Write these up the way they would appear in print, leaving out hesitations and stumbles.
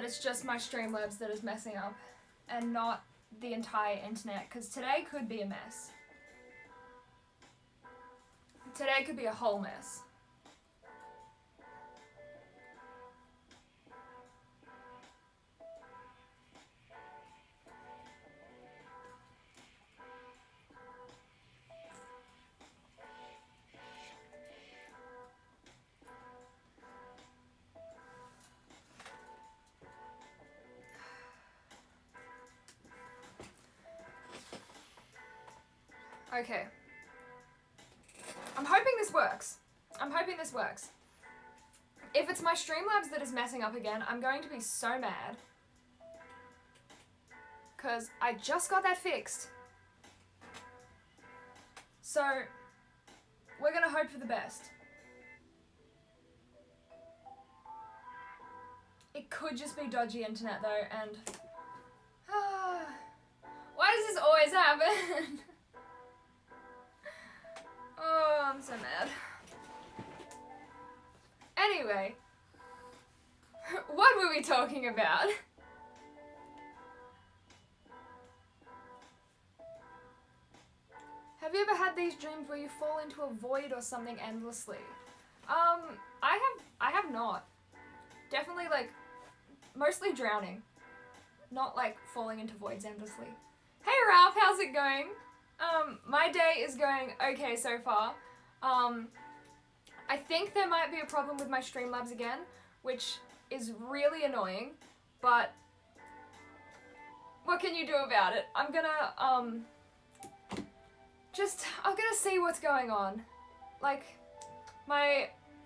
that it's just my Streamlabs that is messing up and not the entire internet, because today could be a mess. Today could be a whole mess. Okay. I'm hoping this works. I'm hoping this works. If it's my Streamlabs that is messing up again, I'm going to be so mad. Because I just got that fixed. So, we're going to hope for the best. It could just be dodgy internet though, and... why does this always happen? Oh, I'm so mad. Anyway, what were we talking about? Have you ever had these dreams where you fall into a void or something endlessly? I have not. Definitely like, mostly drowning. Not like falling into voids endlessly. Hey Ralph, how's it going? My day is going okay so far. I think there might be a problem with my Streamlabs again, which is really annoying, but what can you do about it? I'm gonna see what's going on. Like,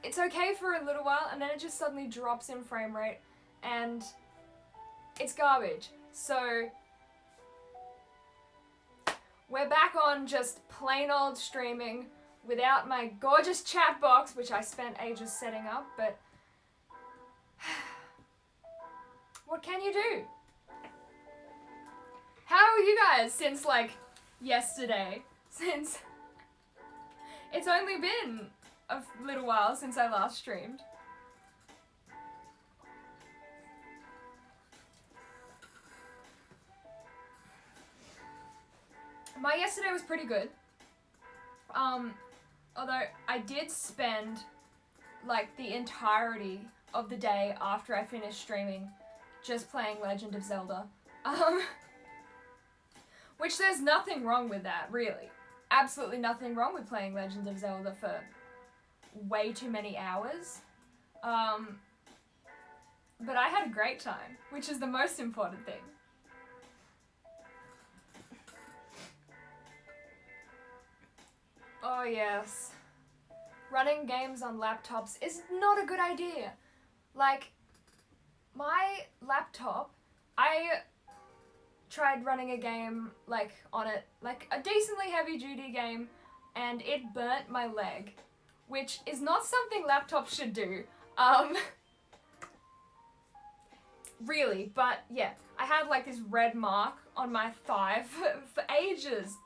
it's okay for a little while, and then it just suddenly drops in frame rate, and it's garbage. So, we're back on just plain old streaming without my gorgeous chat box, which I spent ages setting up, but what can you do? How are you guys since, like, yesterday? Since it's only been a little while since I last streamed. My yesterday was pretty good. Although I did spend like the entirety of the day after I finished streaming just playing Legend of Zelda. Which there's nothing wrong with that, really. Absolutely nothing wrong with playing Legend of Zelda for way too many hours. But I had a great time, which is the most important thing. Oh yes. Running games on laptops is not a good idea. Like, my laptop, I tried running a game, like, on it, like a decently heavy duty game, and it burnt my leg, which is not something laptops should do. Really, but yeah, I had like this red mark on my thigh for ages.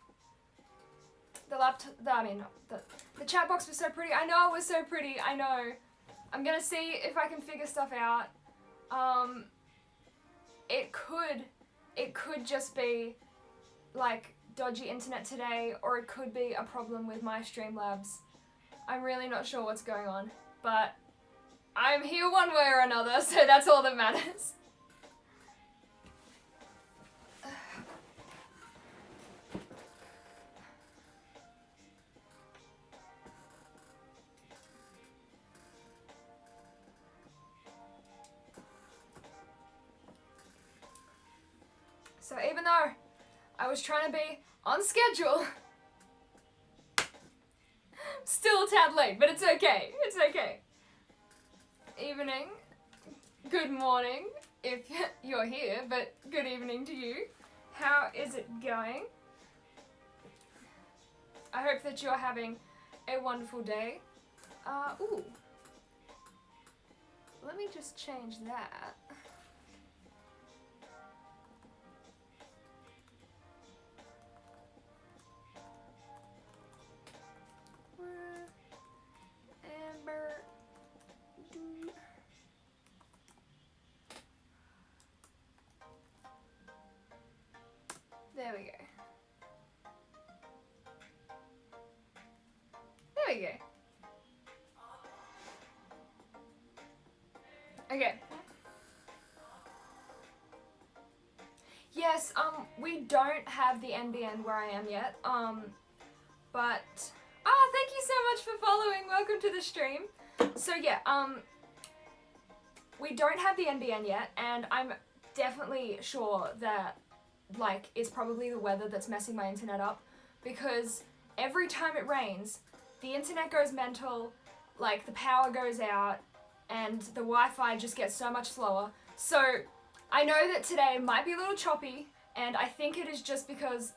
The chat box was so pretty. I know it was so pretty, I know. I'm gonna see if I can figure stuff out. It could just be like dodgy internet today, or it could be a problem with my Streamlabs. I'm really not sure what's going on, but I'm here one way or another, so that's all that matters. So even though I was trying to be on schedule, still a tad late, but it's okay. It's okay. Evening. Good morning if you're here, but good evening to you. How is it going? I hope that you're having a wonderful day. Ooh. Let me just change that. Amber. you go. Okay. Yes, we don't have the NBN where I am yet, but, thank you so much for following, welcome to the stream. So yeah, we don't have the NBN yet, and I'm definitely sure that, like, it's probably the weather that's messing my internet up, because every time it rains, the internet goes mental, like, the power goes out, and the Wi-Fi just gets so much slower. So I know that today might be a little choppy, and I think it is just because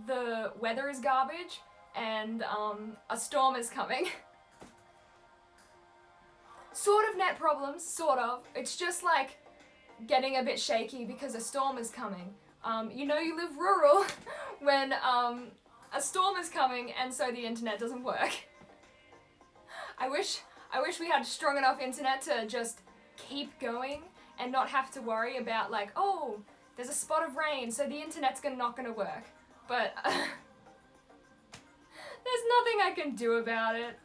the weather is garbage, and a storm is coming. Sort of net problems, sort of. It's just like getting a bit shaky because a storm is coming. You know you live rural when a storm is coming and so the internet doesn't work. I wish we had strong enough internet to just keep going and not have to worry about, like, oh, there's a spot of rain, so the internet's not gonna work. But there's nothing I can do about it.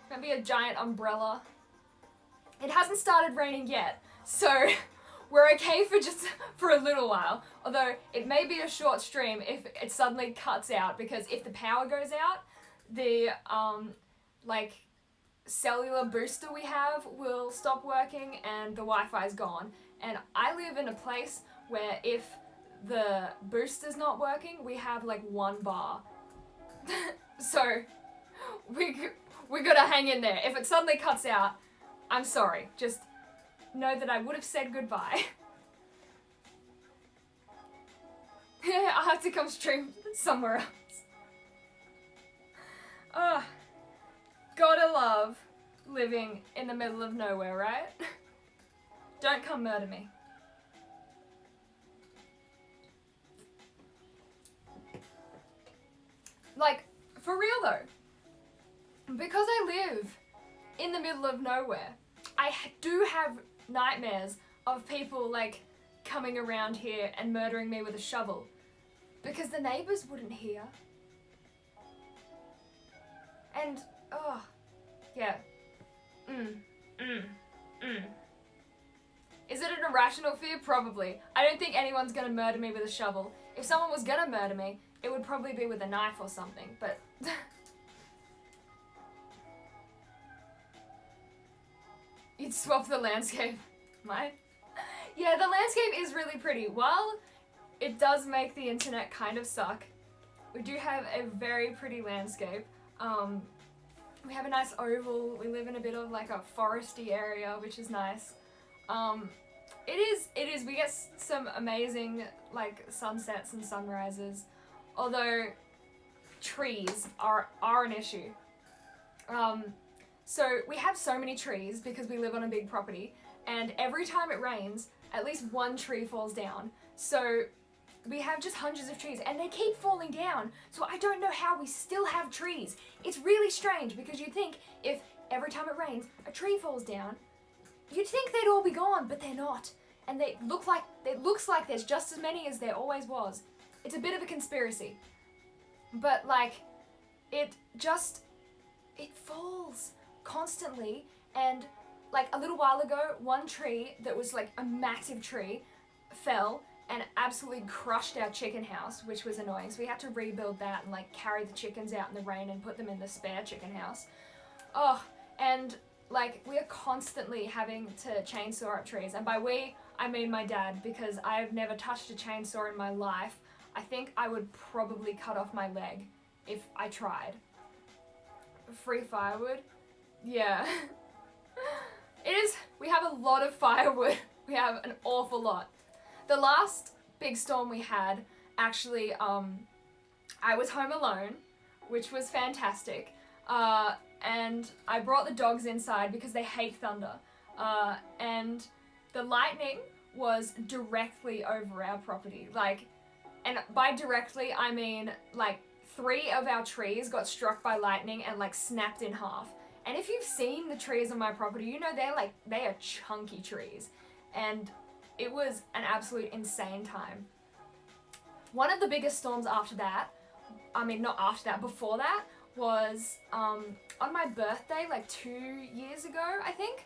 Maybe a giant umbrella. It hasn't started raining yet, so we're okay for a little while. Although it may be a short stream if it suddenly cuts out, because if the power goes out, the like cellular booster we have will stop working and the Wi-Fi's gone. And I live in a place where if the booster's not working, we have like 1 bar. So we gotta hang in there. If it suddenly cuts out, I'm sorry. Just know that I would have said goodbye. I'll have to come stream somewhere else. Oh, gotta love living in the middle of nowhere, right? Don't come murder me. Like, for real though, because I live in the middle of nowhere, I do have nightmares of people, like, coming around here and murdering me with a shovel. Because the neighbours wouldn't hear. And, oh, yeah. Is it an irrational fear? Probably. I don't think anyone's gonna murder me with a shovel. If someone was gonna murder me, it would probably be with a knife or something, but... You'd swap the landscape. Might. Yeah, the landscape is really pretty. While it does make the internet kind of suck, we do have a very pretty landscape. We have a nice oval. We live in a bit of like a foresty area, which is nice. It is, we get some amazing like sunsets and sunrises, although trees are an issue. So we have so many trees because we live on a big property, and every time it rains, at least 1 tree falls down. So we have just hundreds of trees and they keep falling down. So I don't know how we still have trees. It's really strange because you'd think if every time it rains, a tree falls down, you'd think they'd all be gone, but they're not. And it looks like there's just as many as there always was. It's a bit of a conspiracy. But like, it falls constantly. And like a little while ago, 1 tree that was like a massive tree fell and absolutely crushed our chicken house, which was annoying. So we had to rebuild that and like carry the chickens out in the rain and put them in the spare chicken house. Oh, and like we are constantly having to chainsaw up trees. And by we, I mean my dad, because I've never touched a chainsaw in my life. I think I would probably cut off my leg if I tried. Free firewood? Yeah. It is, we have a lot of firewood. We have an awful lot. The last big storm we had, actually, I was home alone, which was fantastic. And I brought the dogs inside because they hate thunder. And the lightning was directly over our property. Like, and by directly, I mean, like, 3 of our trees got struck by lightning and, like, snapped in half. And if you've seen the trees on my property, you know they are chunky trees. And it was an absolute insane time. One of the biggest storms after that, I mean not after that, before that, was on my birthday, like 2 years ago, I think.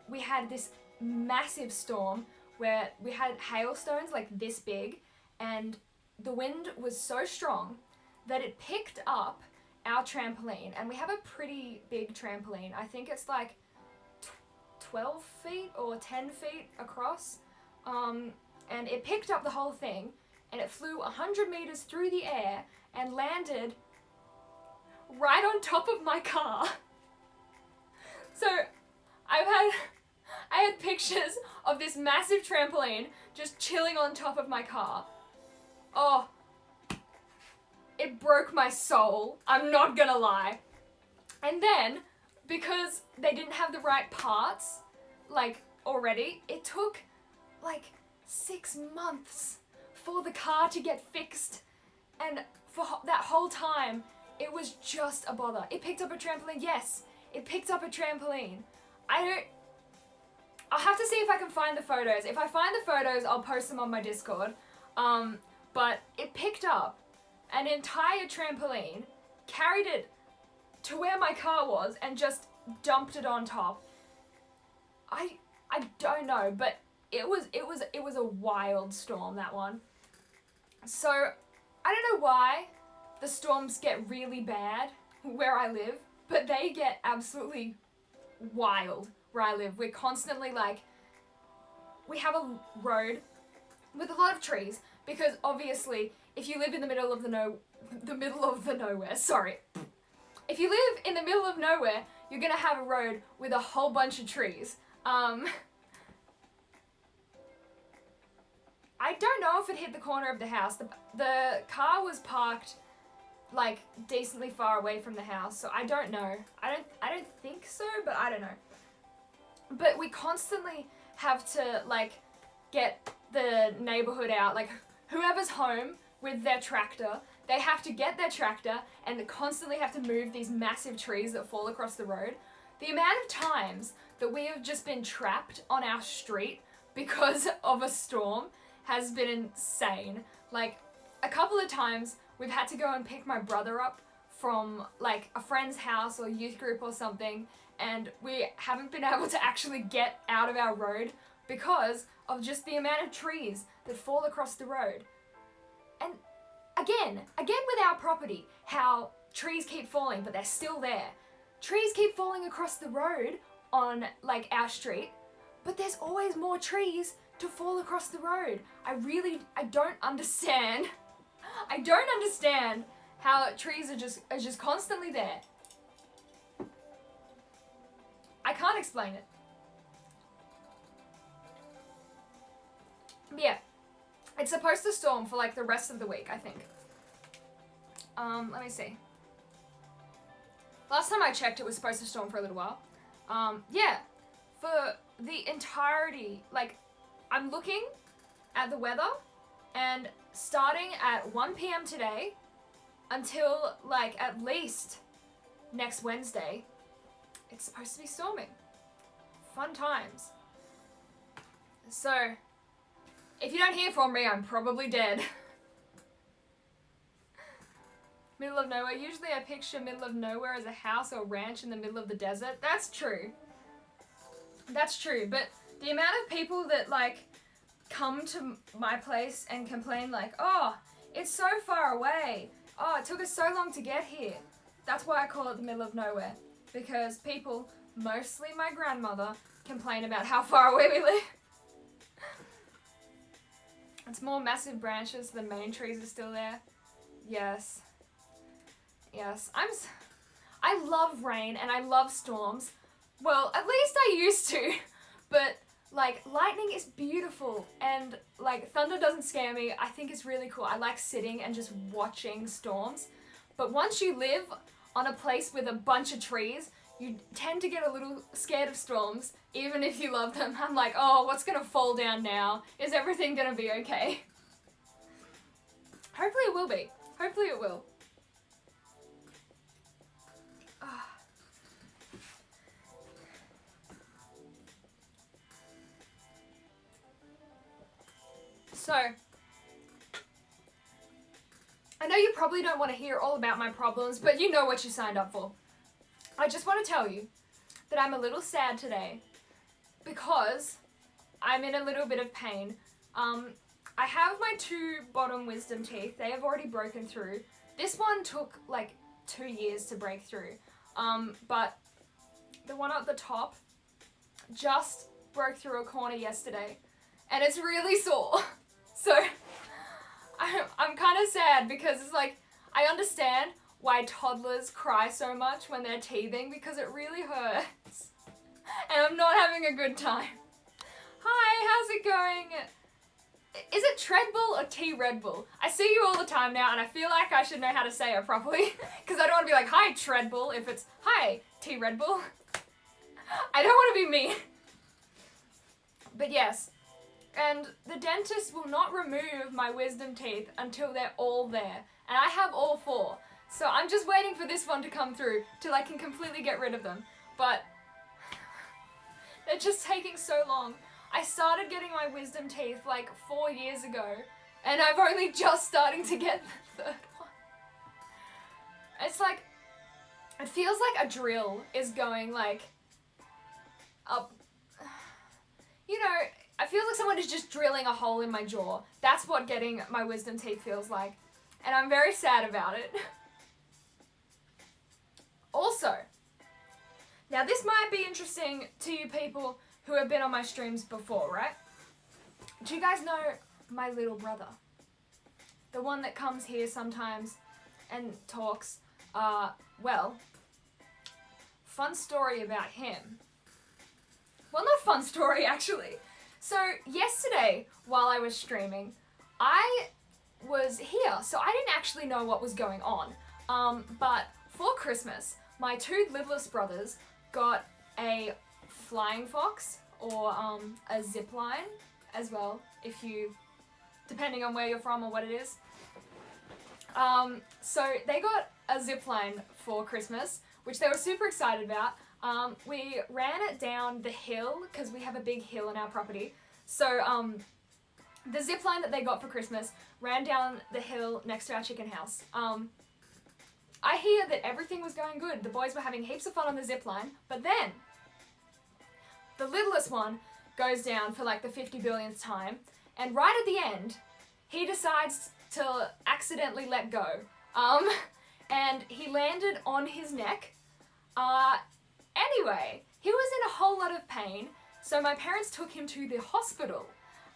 We had this massive storm where we had hailstones like this big, and the wind was so strong that it picked up our trampoline, and we have a pretty big trampoline. I think it's like 12 feet or 10 feet across, and it picked up the whole thing, and it flew 100 meters through the air and landed right on top of my car. So I had pictures of this massive trampoline just chilling on top of my car. Oh, it broke my soul. I'm not gonna lie. And then, because they didn't have the right parts, like, already, it took, like, 6 months for the car to get fixed. And for that whole time, it was just a bother. It picked up a trampoline, yes, it picked up a trampoline. I'll have to see if I can find the photos. If I find the photos, I'll post them on my Discord. But it picked up an entire trampoline, carried it to where my car was, and just dumped it on top. I don't know, but it was a wild storm, that one. So I don't know why the storms get really bad where I live, but they get absolutely wild where I live. We're constantly like, we have a road with a lot of trees, because obviously if you live in the middle of the nowhere, sorry. If you live in the middle of nowhere, you're gonna have a road with a whole bunch of trees. I don't know if it hit the corner of the house. The car was parked like decently far away from the house, so I don't know. I don't think so, but I don't know. But we constantly have to like get the neighborhood out, like whoever's home with their tractor, they have to get their tractor and constantly have to move these massive trees that fall across the road. The amount of times that we have just been trapped on our street because of a storm has been insane. Like, a couple of times we've had to go and pick my brother up from like a friend's house or youth group or something, and we haven't been able to actually get out of our road because of just the amount of trees that fall across the road. And again with our property, how trees keep falling, but they're still there. Trees keep falling across the road on like our street, but there's always more trees to fall across the road. I don't understand. I don't understand how trees are just constantly there. I can't explain it. But yeah, it's supposed to storm for like the rest of the week, I think. Let me see. Last time I checked, it was supposed to storm for a little while. Yeah, for the entirety, like, I'm looking at the weather, and starting at 1 p.m. today until like at least next Wednesday, it's supposed to be storming. Fun times. So, if you don't hear from me, I'm probably dead. Middle of nowhere. Usually I picture middle of nowhere as a house or ranch in the middle of the desert. That's true. That's true, but the amount of people that like come to my place and complain like, oh, it's so far away. Oh, it took us so long to get here. That's why I call it the middle of nowhere. Because people, mostly my grandmother, complain about how far away we live. It's more massive branches, the main trees are still there. Yes. Yes. I love rain and I love storms. Well, at least I used to. But like, lightning is beautiful, and like, thunder doesn't scare me. I think it's really cool. I like sitting and just watching storms. But once you live on a place with a bunch of trees, you tend to get a little scared of storms, even if you love them. I'm like, oh, what's gonna fall down now? Is everything gonna be okay? Hopefully it will be. Hopefully it will. So, I know you probably don't want to hear all about my problems, but you know what you signed up for. I just want to tell you that I'm a little sad today because I'm in a little bit of pain. I have my 2 bottom wisdom teeth. They have already broken through. This one took like 2 years to break through. But the one at the top just broke through a corner yesterday and it's really sore. So I'm kind of sad because it's like, I understand why toddlers cry so much when they're teething because it really hurts. And I'm not having a good time. Hi, how's it going? Is it Treadbull or T Red Bull? I see you all the time now and I feel like I should know how to say it properly because I don't want to be like, hi Treadbull, if it's, hi T Red Bull. I don't want to be me. But yes, and the dentist will not remove my wisdom teeth until they're all there. And I have all 4. So I'm just waiting for this one to come through till I can completely get rid of them. But they're just taking so long. I started getting my wisdom teeth like 4 years ago, and I'm only just starting to get the 3rd one. It's like, it feels like a drill is going like up. You know, I feel like someone is just drilling a hole in my jaw. That's what getting my wisdom teeth feels like. And I'm very sad about it. Also, now this might be interesting to you people who have been on my streams before, right? Do you guys know my little brother? The one that comes here sometimes and talks. Well, fun story about him. Well, not fun story, actually. So, yesterday, while I was streaming, I was here, so I didn't actually know what was going on. But for Christmas, my 2 littlest brothers got a flying fox or a zip line as well, if you, depending on where you're from or what it is. So they got a zip line for Christmas, which they were super excited about. We ran it down the hill because we have a big hill in our property. So the zip line that they got for Christmas ran down the hill next to our chicken house. I hear that everything was going good. The boys were having heaps of fun on the zip line, but then the littlest one goes down for like the 50 billionth time, and right at the end, he decides to accidentally let go. And he landed on his neck. Anyway, he was in a whole lot of pain, so my parents took him to the hospital.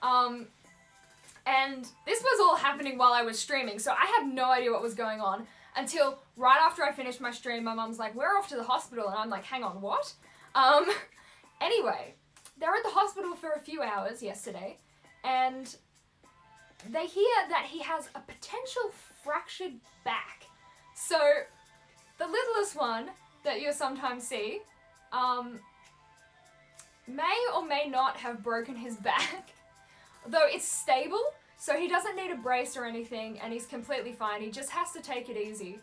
And this was all happening while I was streaming, so I had no idea what was going on until right after I finished my stream. My mum's like, we're off to the hospital, and I'm like, hang on, what? Anyway, they were at the hospital for a few hours yesterday, and they hear that he has a potential fractured back. So, the littlest one that you'll sometimes see, may or may not have broken his back, though it's stable, so he doesn't need a brace or anything, and he's completely fine. He just has to take it easy.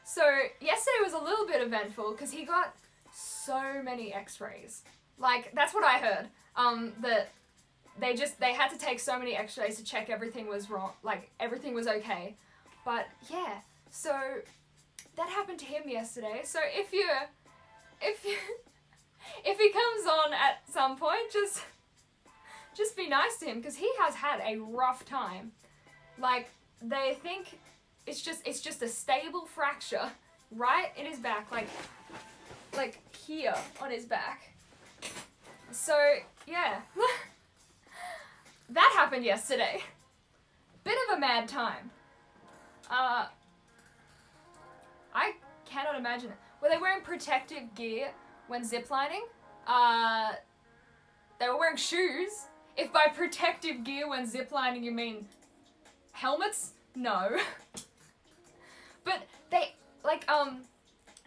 So yesterday was a little bit eventful because he got so many x-rays. Like, that's what I heard, that they had to take so many x-rays to check everything was wrong, like everything was okay. But yeah, so that happened to him yesterday. So if he comes on at some point, just be nice to him, because he has had a rough time. Like, they think it's just a stable fracture right in his back, like here on his back. So yeah, that happened yesterday. Bit of a mad time. I cannot imagine it. Were they wearing protective gear when ziplining? They were wearing shoes. If by protective gear when ziplining you mean helmets, no. But they, like,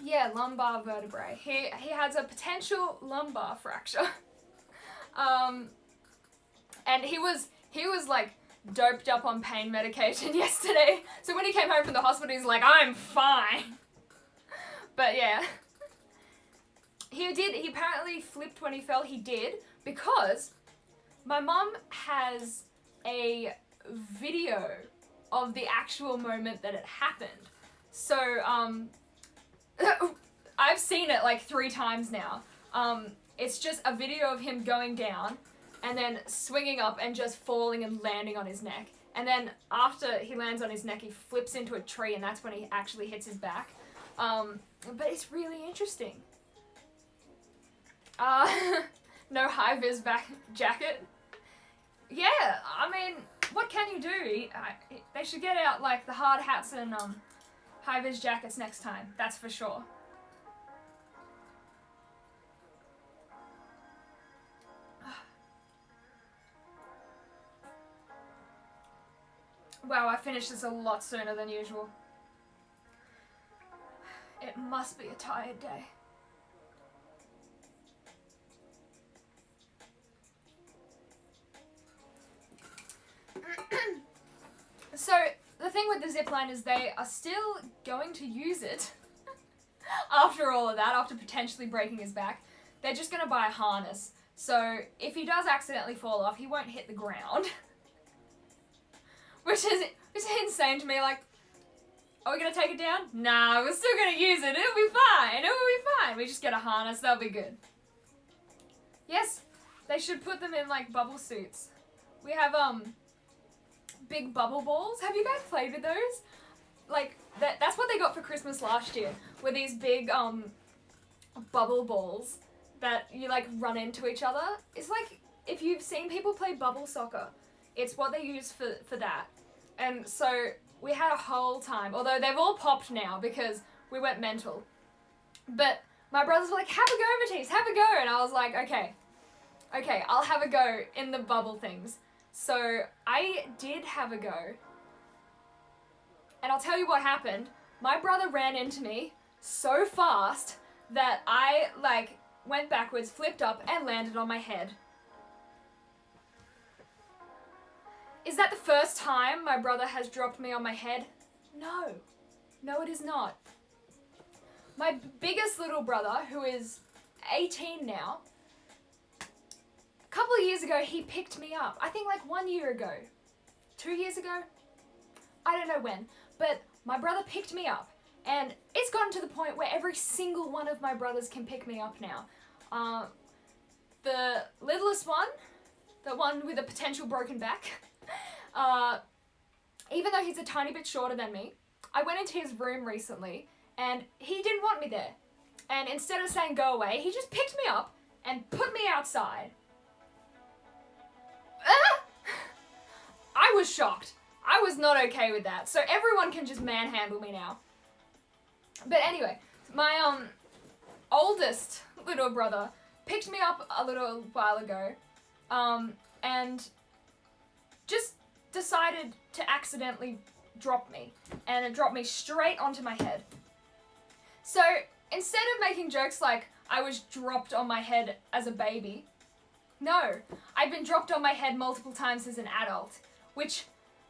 yeah, lumbar vertebrae. He has a potential lumbar fracture. And he was like doped up on pain medication yesterday. So when he came home from the hospital, he's like, I'm fine. But yeah. He apparently flipped when he fell. He did, because my mum has a video of the actual moment that it happened. So, I've seen it like 3 times now. It's just a video of him going down and then swinging up and just falling and landing on his neck. And then after he lands on his neck, he flips into a tree, and that's when he actually hits his back. But it's really interesting. No high-vis jacket. Yeah, I mean, what can you do? They should get out like the hard hats and high-vis jackets next time. That's for sure. Wow, I finished this a lot sooner than usual. It must be a tired day. So, the thing with the zipline is they are still going to use it after all of that, after potentially breaking his back. They're just going to buy a harness. So, if he does accidentally fall off, he won't hit the ground. Which is insane to me, like, are we going to take it down? Nah, we're still going to use it. It'll be fine. It'll be fine. We just get a harness. They'll be good. Yes, they should put them in, like, bubble suits. We have, big bubble balls. Have you guys played with those? Like, that's what they got for Christmas last year, were these big, bubble balls that you, like, run into each other. It's like, if you've seen people play bubble soccer, it's what they use for that. And so, we had a whole time, although they've all popped now because we went mental. But my brothers were like, have a go, Matisse, have a go. And I was like, okay, I'll have a go in the bubble things. So I did have a go. And I'll tell you what happened. My brother ran into me so fast that I, like, went backwards, flipped up, and landed on my head. Is that the first time my brother has dropped me on my head? No. No, it is not. My biggest little brother, who is 18 now, a couple of years ago, he picked me up. I think like 1 year ago. 2 years ago? I don't know when. But my brother picked me up. And it's gotten to the point where every single one of my brothers can pick me up now. The littlest one, the one with a potential broken back, even though he's a tiny bit shorter than me, I went into his room recently and he didn't want me there. And instead of saying go away, he just picked me up and put me outside. I was shocked. I was not okay with that. So everyone can just manhandle me now. But anyway, my oldest little brother picked me up a little while ago and just decided to accidentally drop me. And it dropped me straight onto my head. So instead of making jokes like I was dropped on my head as a baby, no, I've been dropped on my head multiple times as an adult, which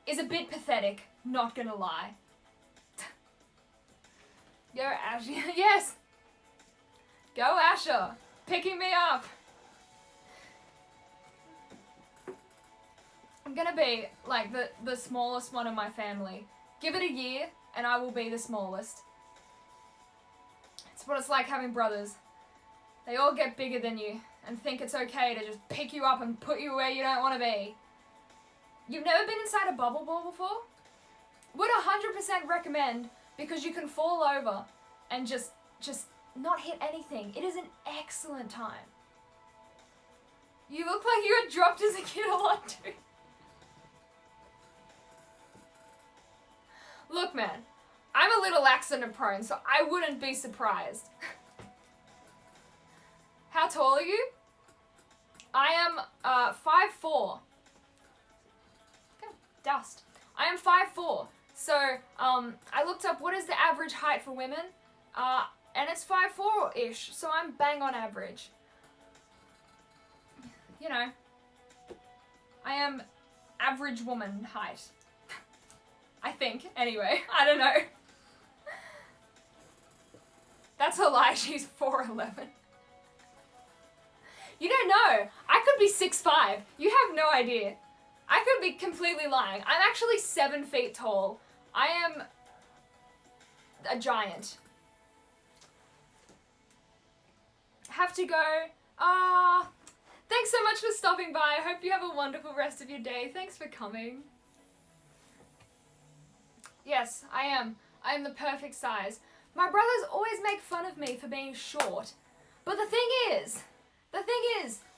is a bit pathetic, not gonna lie. Go Asher, yes! Go Asher, picking me up! I'm gonna be like the smallest one in my family. Give it a year and I will be the smallest. It's what it's like having brothers. They all get bigger than you and think it's okay to just pick you up and put you where you don't want to be. You've never been inside a bubble ball before? Would 100% recommend, because you can fall over and just not hit anything. It is an excellent time. You look like you were dropped as a kid a lot too. Look man, I'm a little accident prone, so I wouldn't be surprised. How tall are you? I am 5'4". Dust. I am 5'4". So, I looked up what is the average height for women, and it's 5'4"-ish, so I'm bang on average. You know, I am average woman height. I think, anyway, I don't know. That's a lie, she's 4'11". You don't know, I could be 6'5". You have no idea. I could be completely lying. I'm actually 7 feet tall. I am a giant. Have to go. Thanks so much for stopping by. I hope you have a wonderful rest of your day. Thanks for coming. Yes, I am. I am the perfect size. My brothers always make fun of me for being short. But the thing is,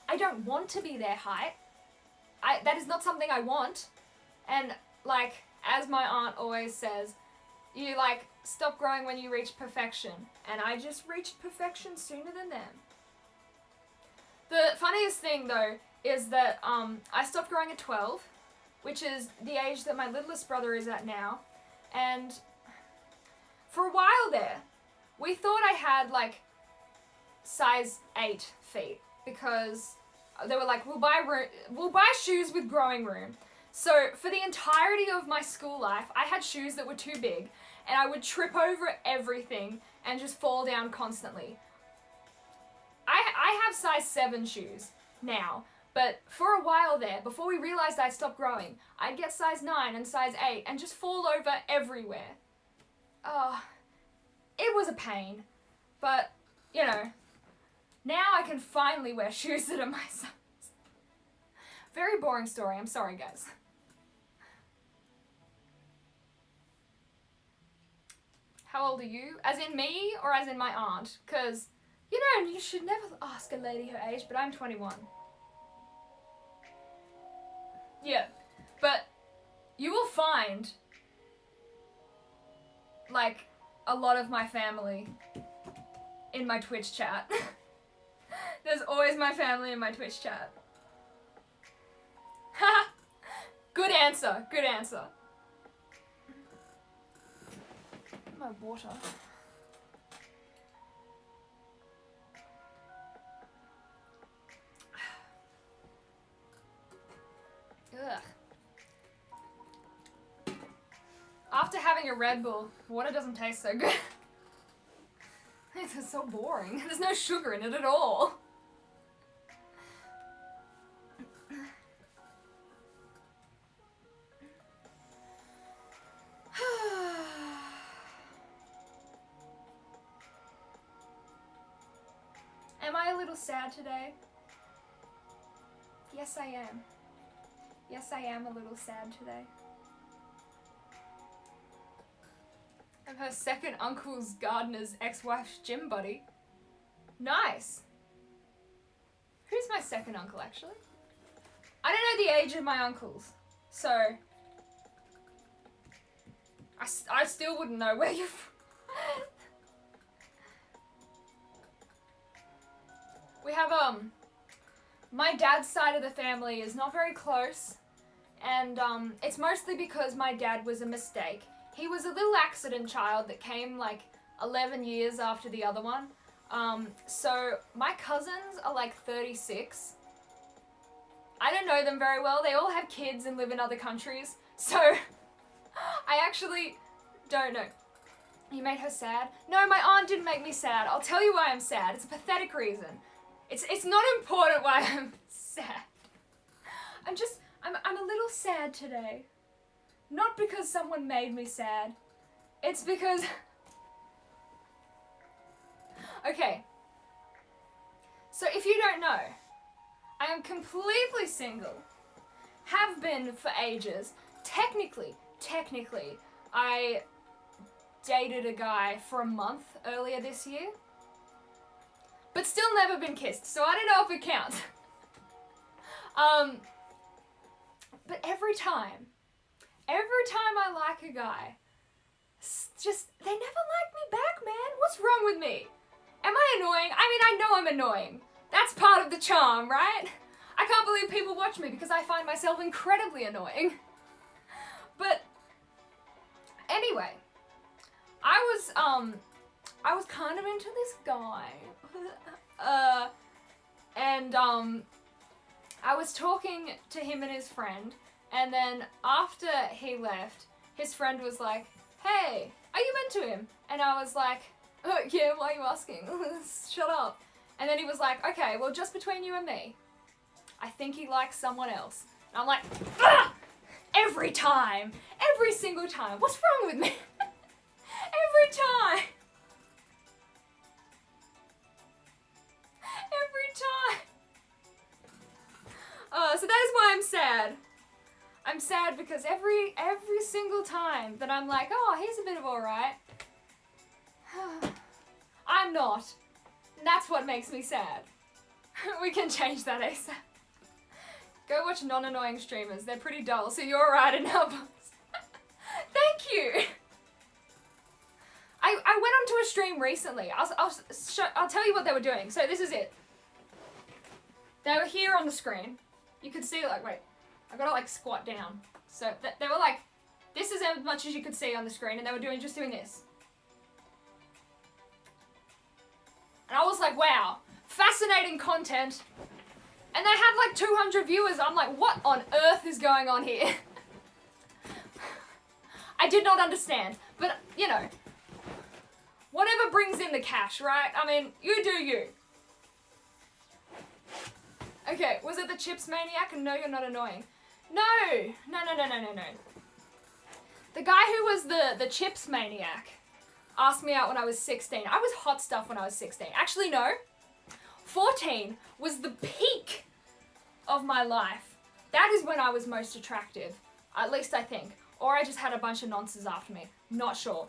I don't want to be their height. That is not something I want. And, like, as my aunt always says, you, like, stop growing when you reach perfection. And I just reached perfection sooner than them. The funniest thing, though, is that I stopped growing at 12, which is the age that my littlest brother is at now. And for a while there, we thought I had, like, size 8 feet. Because they were like, we'll buy shoes with growing room. So for the entirety of my school life, I had shoes that were too big. And I would trip over everything and just fall down constantly. I have size 7 shoes now, but for a while there, before we realized I stopped growing, I'd get size 9 and size 8 and just fall over everywhere. It was a pain, but, you know, now I can finally wear shoes that are my size. Very boring story, I'm sorry guys. How old are you? As in me or as in my aunt? Because, you know, you should never ask a lady her age, but I'm 21. Yeah, but you will find, like, a lot of my family in my Twitch chat. There's always my family in my Twitch chat. Ha! Good answer, good answer. My water. Ugh. After having a Red Bull, water doesn't taste so good. It's so boring. There's no sugar in it at all. Am I a little sad today? Yes, I am. Yes, I am a little sad today. I'm her second uncle's gardener's ex-wife's gym buddy. Nice. Who's my second uncle, actually? I don't know the age of my uncles, so I still wouldn't know where you're from. We have, my dad's side of the family is not very close, and it's mostly because my dad was a mistake. He was a little accident child that came like 11 years after the other one. So my cousins are like 36. I don't know them very well. They all have kids and live in other countries. So I actually don't know. You made her sad? No, my aunt didn't make me sad. I'll tell you why I'm sad. It's a pathetic reason. It's not important why I'm sad. I'm a little sad today. Not because someone made me sad. It's because... Okay. So if you don't know, I am completely single. Have been for ages. Technically, I dated a guy for a month earlier this year. But still never been kissed, so I don't know if it counts. But every time I like a guy, they never like me back, man. What's wrong with me? Am I annoying? I mean, I know I'm annoying. That's part of the charm, right? I can't believe people watch me because I find myself incredibly annoying. But anyway, I was kind of into this guy. And I was talking to him and his friend, and then after he left, his friend was like, hey, are you into him? And I was like, oh, yeah, why are you asking? Shut up. And then he was like, okay, well, just between you and me, I think he likes someone else. And I'm like, ah! Every time. Every single time. What's wrong with me? Every time. Every time. So that is why I'm sad. I'm sad because every single time that I'm like, oh, he's a bit of alright. I'm not. And that's what makes me sad. We can change that ASAP. Go watch non-annoying streamers. They're pretty dull, so you're alright in our books. Thank you! I went onto a stream recently. I'll tell you what they were doing. So this is it. They were here on the screen. You could see, like, wait. I gotta, like, squat down. So they were like, this is as much as you could see on the screen, and they were just doing this. And I was like, wow, fascinating content. And they had like 200 viewers. I'm like, what on earth is going on here? I did not understand. But, you know, whatever brings in the cash, right? I mean, you do you. Okay, was it the Chips Maniac? And no, you're not annoying. No. The guy who was the Chips Maniac asked me out when I was 16. I was hot stuff when I was 16. Actually, no. 14 was the peak of my life. That is when I was most attractive. At least I think. Or I just had a bunch of nonsense after me. Not sure.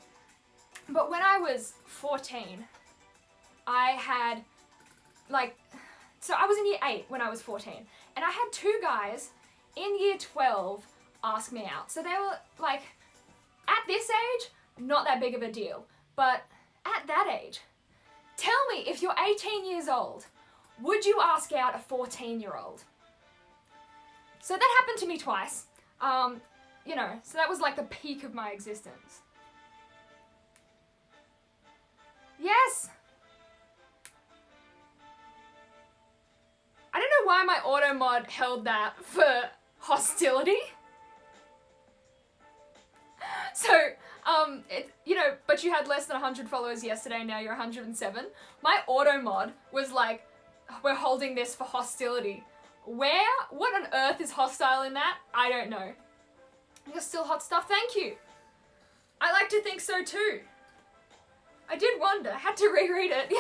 But when I was 14, I had, like, so I was in year 8 when I was 14. And I had 2 guys in year 12 ask me out. So they were, like, at this age, not that big of a deal. But at that age, tell me, if you're 18 years old, would you ask out a 14-year-old? So that happened to me twice. You know, so that was like the peak of my existence. Yes! I don't know why my auto mod held that for hostility. So, you know, but you had less than 100 followers yesterday, now you're 107. My auto mod was like, we're holding this for hostility. Where? What on earth is hostile in that? I don't know. You're still hot stuff, thank you. I like to think so too. I did wonder, I had to reread it. Yeah.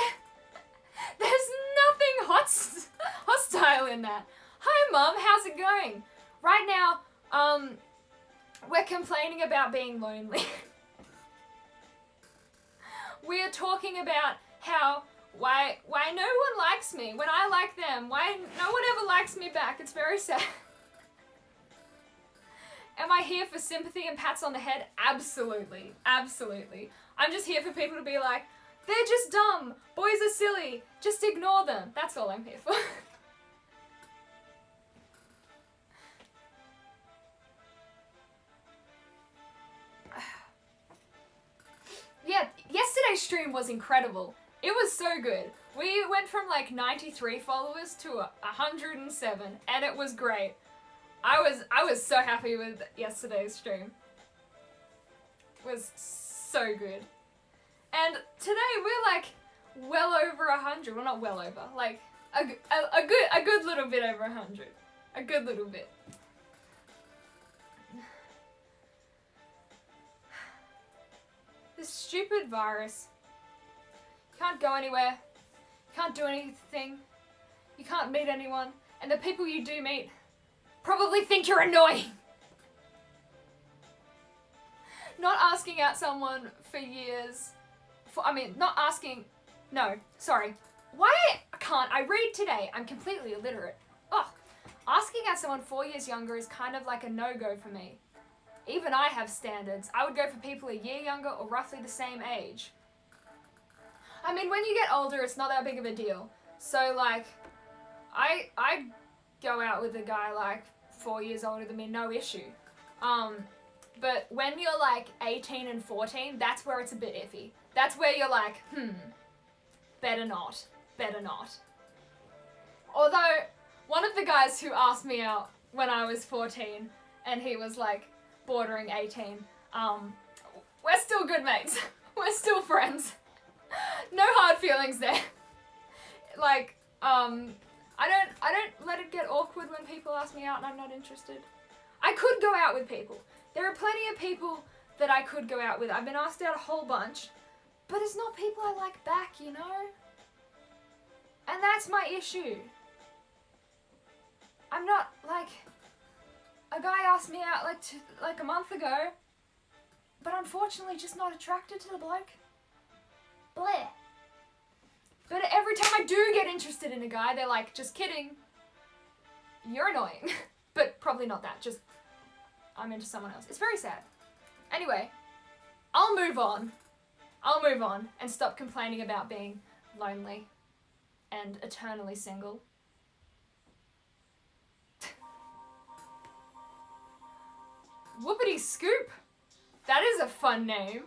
There's nothing hostile in that. Hi Mum, how's it going? Right now, we're complaining about being lonely. We are talking about how, why no one likes me when I like them. Why no one ever likes me back. It's very sad. Am I here for sympathy and pats on the head? Absolutely. Absolutely. I'm just here for people to be like, they're just dumb. Boys are silly. Just ignore them. That's all I'm here for. Yeah, yesterday's stream was incredible. It was so good. We went from like 93 followers to 107, and it was great. I was so happy with yesterday's stream. It was so good. And today we're like well over 100. Well, not well over. Like a good little bit over 100. A good little bit. This stupid virus. You can't go anywhere. You can't do anything. You can't meet anyone. And the people you do meet probably think you're annoying. Not asking out someone for years. No, sorry. Why can't I read today? I'm completely illiterate. Ugh. Asking out someone 4 years younger is kind of like a no-go for me. Even I have standards. I would go for people a year younger or roughly the same age. I mean, when you get older, it's not that big of a deal. So, like, I go out with a guy, like, 4 years older than me, no issue. But when you're, like, 18 and 14, that's where it's a bit iffy. That's where you're like, better not. Better not. Although, one of the guys who asked me out when I was 14, and he was, like, bordering 18, we're still good mates. We're still friends. No hard feelings there. Like, I don't let it get awkward when people ask me out and I'm not interested. I could go out with people. There are plenty of people that I could go out with. I've been asked out a whole bunch, but it's not people I like back, you know? And that's my issue. I'm not, like, a guy asked me out like a month ago, but unfortunately just not attracted to the bloke. Bleh. But every time I do get interested in a guy, they're like, just kidding. You're annoying. But probably not that, just I'm into someone else. It's very sad. Anyway, I'll move on. I'll move on and stop complaining about being lonely and eternally single. Whoopity Scoop. That is a fun name.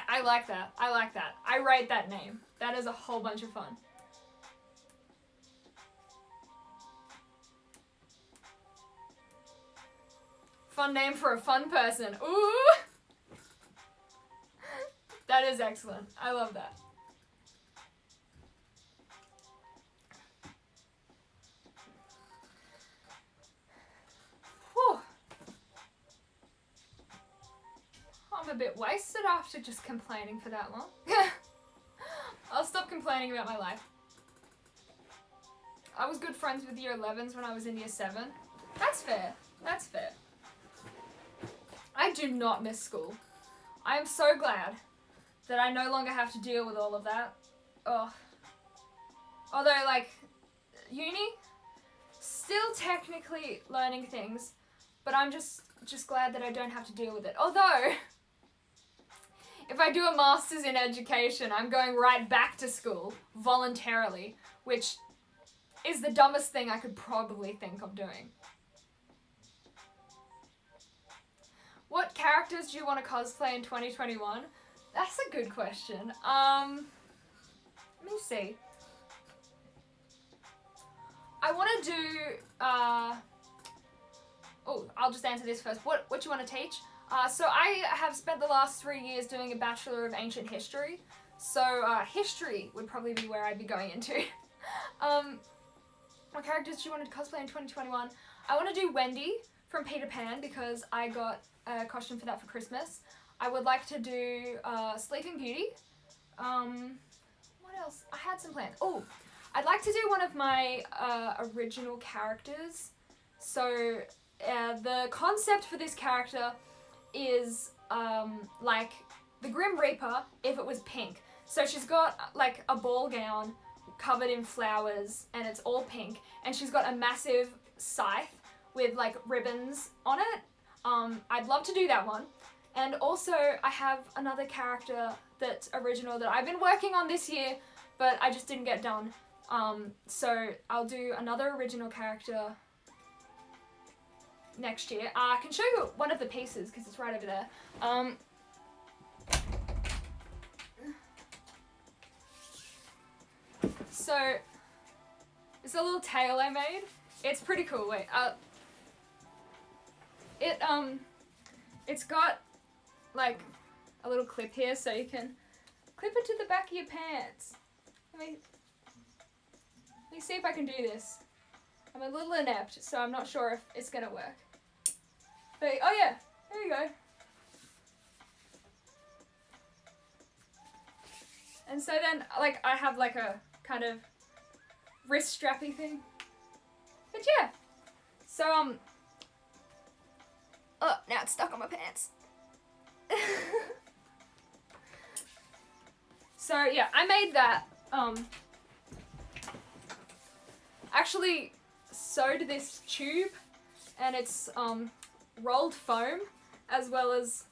I like that. I like that. I rate that name. That is a whole bunch of fun. Fun name for a fun person. Ooh! That is excellent. I love that. Whew. I'm a bit wasted after just complaining for that long. I'll stop complaining about my life. I was good friends with year 11s when I was in year 7. That's fair. That's fair. I do not miss school. I am so glad that I no longer have to deal with all of that. Oh. Although, like, uni, still technically learning things, but I'm just glad that I don't have to deal with it. Although, if I do a master's in education, I'm going right back to school voluntarily, which is the dumbest thing I could probably think of doing. What characters do you want to cosplay in 2021? That's a good question. Let me see. I want to do, I'll just answer this first. What do you want to teach? So I have spent the last 3 years doing a Bachelor of Ancient History. So history would probably be where I'd be going into. What characters do you want to cosplay in 2021? I want to do Wendy from Peter Pan because I got a costume for that for Christmas. I would like to do Sleeping Beauty. What else? I had some plans. Oh, I'd like to do one of my original characters. So the concept for this character is like the Grim Reaper if it was pink. So she's got like a ball gown covered in flowers and it's all pink, and she's got a massive scythe with like ribbons on it. I'd love to do that one. And also I have another character that's original that I've been working on this year, but I just didn't get done. So I'll do another original character next year. I can show you one of the pieces because it's right over there. So it's a little tail I made. It's pretty cool. Wait, it's got like a little clip here so you can clip it to the back of your pants. Let me see if I can do this. I'm a little inept, so I'm not sure if it's gonna work. But, oh yeah, there you go. And so then, like, I have like a kind of wrist strappy thing. But yeah, so oh, now it's stuck on my pants. So yeah, I made that. Actually sewed this tube, and it's rolled foam as well as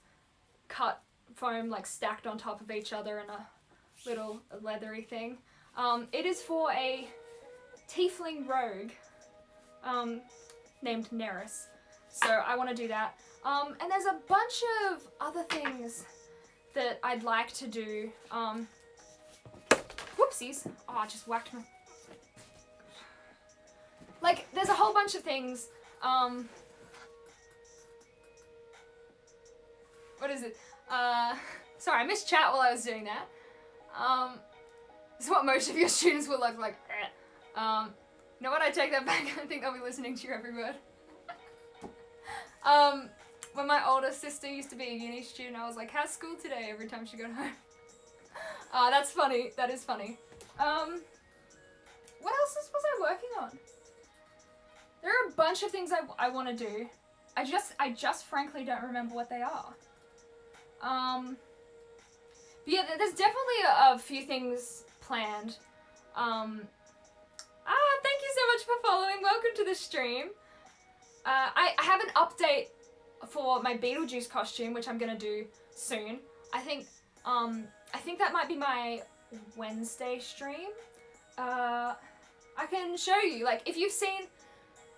cut foam like stacked on top of each other in a little leathery thing. It is for a tiefling rogue named Neris. So I want to do that. And there's a bunch of other things that I'd like to do. Whoopsies. Oh, I just whacked my... Like, there's a whole bunch of things. What is it? Sorry, I missed chat while I was doing that. This is what most of your students will look like. You know what? I take that back. I think I'll be listening to your every word. When my older sister used to be a uni student, I was like, how's school today? Every time she got home. That's funny. That is funny. What else was I working on? There are a bunch of things I want to do. I just frankly don't remember what they are. But yeah, there's definitely a few things planned. Thank you so much for following. Welcome to the stream. I have an update for my Beetlejuice costume, which I'm gonna do soon. I think that might be my Wednesday stream. I can show you, like, if you've seen,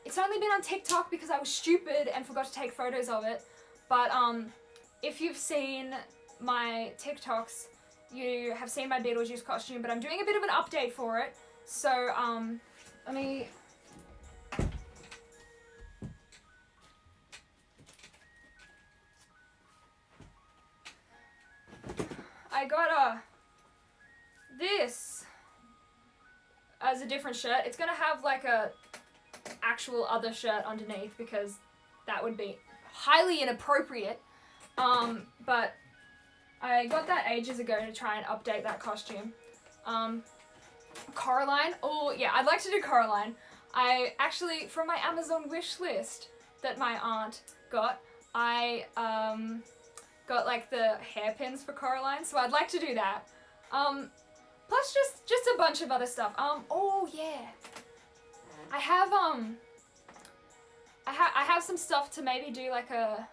it's only been on TikTok because I was stupid and forgot to take photos of it, but if you've seen my TikToks, you have seen my Beetlejuice costume, but I'm doing a bit of an update for it. So, let me... I got this as a different shirt. It's gonna have like a actual other shirt underneath because that would be highly inappropriate. But I got that ages ago to try and update that costume. Coraline. Oh yeah, I'd like to do Coraline. I actually, from my Amazon wish list that my aunt got, I got like the hairpins for Coraline, so I'd like to do that. Plus just a bunch of other stuff. Oh yeah. I have some stuff to maybe do like a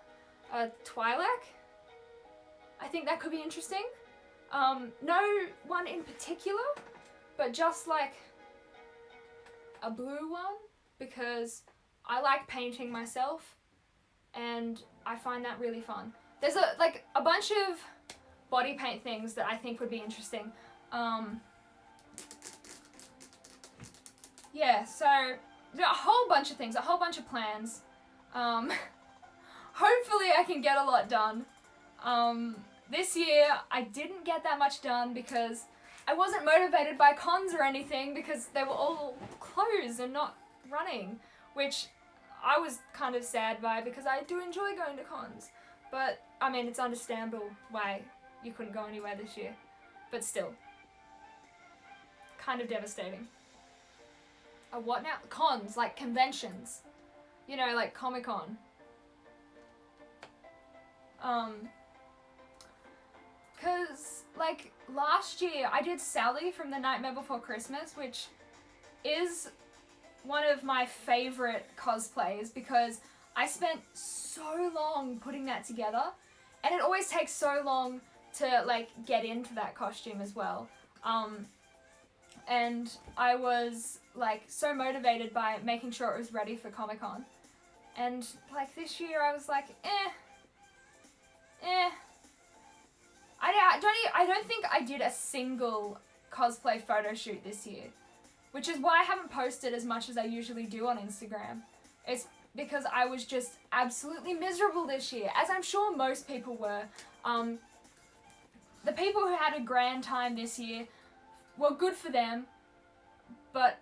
Twi'lek. I think that could be interesting. No one in particular, but just like a blue one, because I like painting myself and I find that really fun. There's a bunch of body paint things that I think would be interesting. Yeah, so there are a whole bunch of things, a whole bunch of plans. Hopefully I can get a lot done. This year I didn't get that much done because I wasn't motivated by cons or anything because they were all closed and not running, which I was kind of sad by because I do enjoy going to cons. But, I mean, it's understandable why you couldn't go anywhere this year. But still. Kind of devastating. What now? Cons, like conventions. You know, like Comic-Con. Cause, like, last year I did Sally from The Nightmare Before Christmas, which is one of my favorite cosplays because I spent so long putting that together, and it always takes so long to, like, get into that costume as well. And I was, like, so motivated by making sure it was ready for Comic-Con. And, like, this year I was like, I don't think I did a single cosplay photo shoot this year, which is why I haven't posted as much as I usually do on Instagram. It's because I was just absolutely miserable this year, as I'm sure most people were. The people who had a grand time this year, well, good for them, but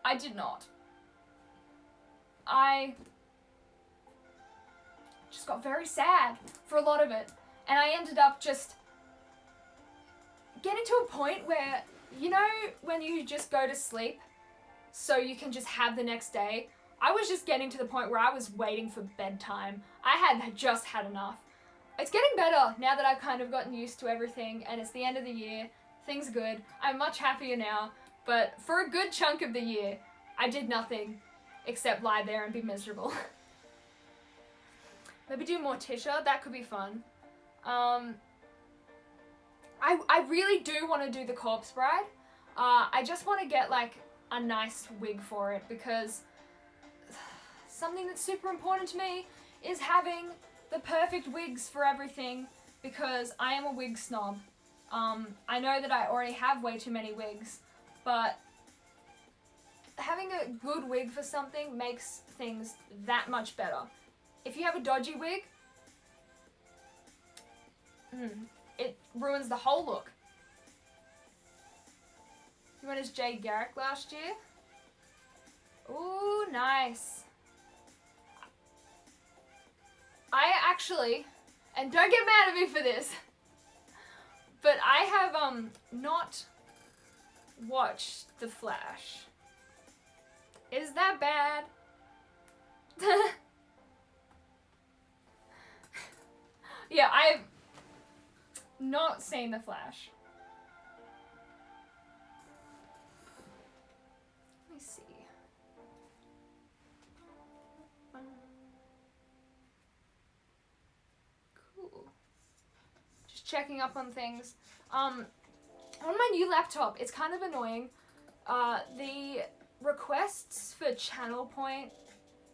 I did not. I just got very sad for a lot of it, and I ended up just getting to a point where, you know, when you just go to sleep so you can just have the next day, I was just getting to the point where I was waiting for bedtime. I had just had enough. It's getting better now that I've kind of gotten used to everything, and it's the end of the year. Things are good. I'm much happier now, but for a good chunk of the year, I did nothing except lie there and be miserable. Maybe do Morticia, that could be fun. I really do want to do the Corpse Bride. I just want to get like a nice wig for it because something that's super important to me is having the perfect wigs for everything because I am a wig snob. I know that I already have way too many wigs, but having a good wig for something makes things that much better. If you have a dodgy wig, it ruins the whole look. went as Jay Garrick last year. Ooh, nice. I actually, and don't get mad at me for this, but I have not watched The Flash. Is that bad? Yeah, I've not seen The Flash. Let me see. Cool. Just checking up on things. On my new laptop, it's kind of annoying. The requests for channel point,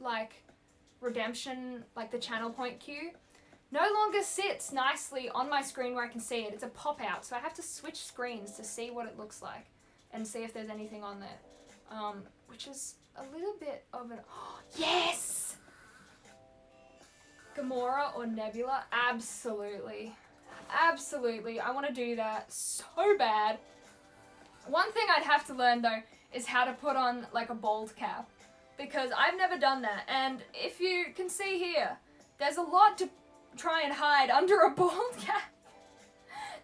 like redemption, like the channel point queue, no longer sits nicely on my screen where I can see it. It's a pop out, so I have to switch screens to see what it looks like and see if there's anything on there, which is a little bit of an yes. Gamora or Nebula, absolutely, absolutely. I want to do that so bad. One thing I'd have to learn though is how to put on like a bald cap, because I've never done that. And if you can see here, there's a lot to try and hide under a bald cap.